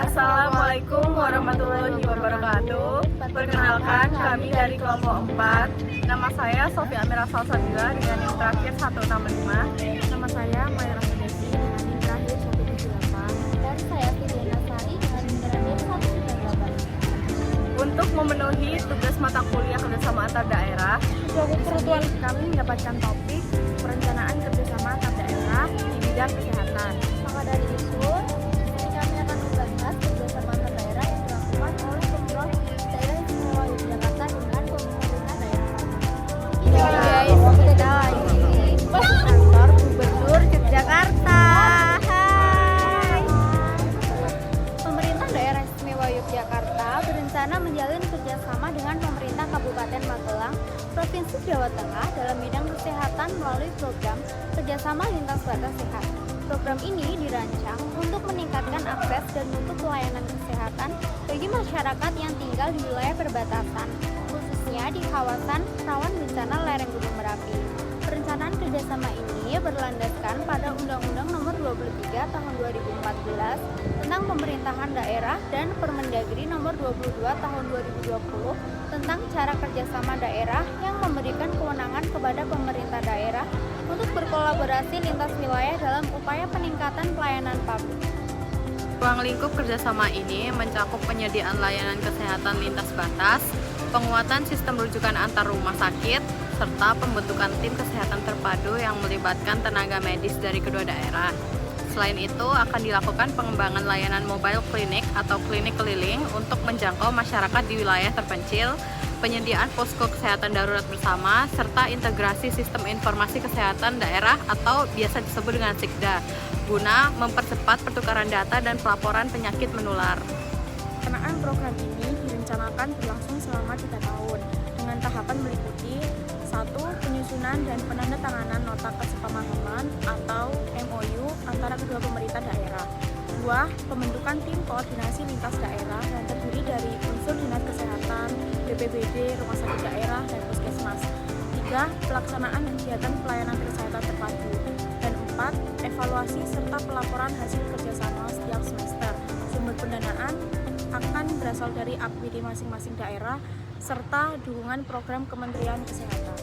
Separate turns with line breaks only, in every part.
Assalamualaikum warahmatullahi wabarakatuh. Perkenalkan, kami dari kelompok 4. Nama saya Sofia Amira Salsabila dengan NIM terakhir 165.
Nama saya Maya Ramadesi dengan NIM terakhir 178.
Dan saya Fidiana Sari dengan NIM terakhir 198.
Untuk memenuhi tugas mata kuliah kerjasama antar daerah,
Kebetulan kami mendapatkan topik perencanaan kerjasama antar daerah di bidang kesehatan.
Maka dari itu, kami akan membahas kerjasama antar daerah yang dilakukan oleh Pemprov Daerah Istimewa Yogyakarta dengan pemerintah daerah.
Guys, kita lagi di kantor Gubernur Yogyakarta. Hai.
Pemerintah Daerah Istimewa Yogyakarta berencana menjalin kerjasama dengan pemerintah Kabupaten Magelang, Provinsi Jawa Tengah dalam bidang kesehatan melalui program Kerjasama Lintas Batas Sehat. Program ini dirancang untuk meningkatkan akses dan mutu pelayanan kesehatan bagi masyarakat yang tinggal di wilayah perbatasan, khususnya di kawasan rawan bencana lereng Gunung Merapi. Perencanaan kerjasama ini berlandaskan pada Undang-Undang Nomor 23 Tahun 2014 tentang Pemerintahan Daerah dan Permendagri Nomor 22 Tahun 2020 tentang cara kerjasama daerah yang memberikan kewenangan kepada pemerintah daerah untuk berkolaborasi lintas wilayah dalam upaya peningkatan pelayanan publik.
ruang lingkup kerjasama ini mencakup penyediaan layanan kesehatan lintas batas, penguatan sistem rujukan antar rumah sakit, serta pembentukan tim kesehatan terpadu yang melibatkan tenaga medis dari kedua daerah. Selain itu, akan dilakukan pengembangan layanan mobile clinic atau klinik keliling untuk menjangkau masyarakat di wilayah terpencil, penyediaan posko kesehatan darurat bersama, serta integrasi sistem informasi kesehatan daerah atau biasa disebut dengan SIKDA, guna mempercepat pertukaran data dan pelaporan penyakit menular.
Pelaksanaan program ini direncanakan berlangsung selama 3 tahun dengan tahapan meliputi 1. Penyusunan dan penandatanganan nota kesepakaman atau MOU antara kedua pemerintah daerah. 2. Pembentukan tim koordinasi lintas daerah yang terdiri dari unsur dinas kesehatan, BPBD, rumah sakit daerah, dan puskesmas. 3. Pelaksanaan kegiatan pelayanan kesehatan terpadu. Dan 4. Evaluasi serta pelaporan hasil kerjasama setiap semester. Sumber pendanaan akan berasal dari APBD masing-masing daerah serta dukungan program Kementerian Kesehatan.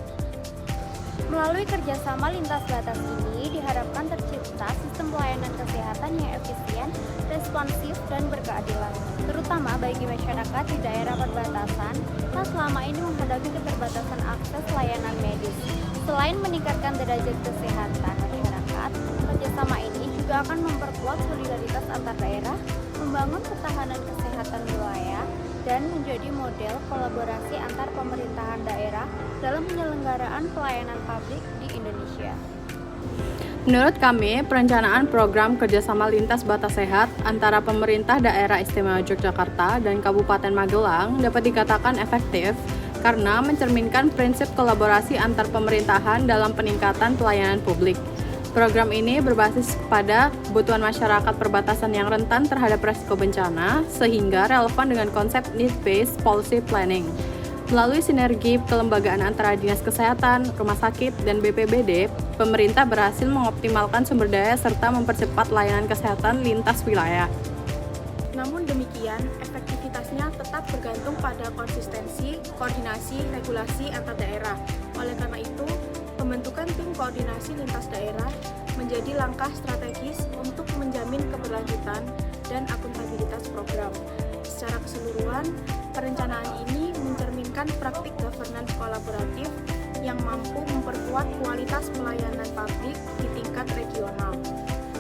Melalui kerjasama lintas batas ini diharapkan tercipta sistem pelayanan kesehatan yang efisien, responsif, dan berkeadilan, terutama bagi masyarakat di daerah perbatasan yang selama ini menghadapi keterbatasan akses layanan medis. Selain meningkatkan derajat kesehatan masyarakat, kerjasama ini juga akan memperkuat solidaritas antar daerah, membangun ketahanan kesehatan wilayah, dan menjadi model kolaborasi antar pemerintahan daerah dalam penyelenggaraan pelayanan publik di Indonesia.
Menurut kami, perencanaan program kerjasama lintas batas sehat antara pemerintah daerah istimewa Yogyakarta dan Kabupaten Magelang dapat dikatakan efektif karena mencerminkan prinsip kolaborasi antar pemerintahan dalam peningkatan pelayanan publik. Program ini berbasis pada kebutuhan masyarakat perbatasan yang rentan terhadap risiko bencana, sehingga relevan dengan konsep need-based policy planning. Melalui sinergi kelembagaan antara Dinas Kesehatan, Rumah Sakit, dan BPBD, pemerintah berhasil mengoptimalkan sumber daya serta mempercepat layanan kesehatan lintas wilayah.
Namun demikian, efektivitasnya tetap bergantung pada konsistensi, koordinasi, regulasi antar daerah. Oleh karena itu, pembentukan tim koordinasi lintas daerah menjadi langkah strategis untuk menjamin keberlanjutan dan akuntabilitas program. Secara keseluruhan, perencanaan ini mencerminkan praktik governance kolaboratif yang mampu memperkuat kualitas pelayanan publik di tingkat regional.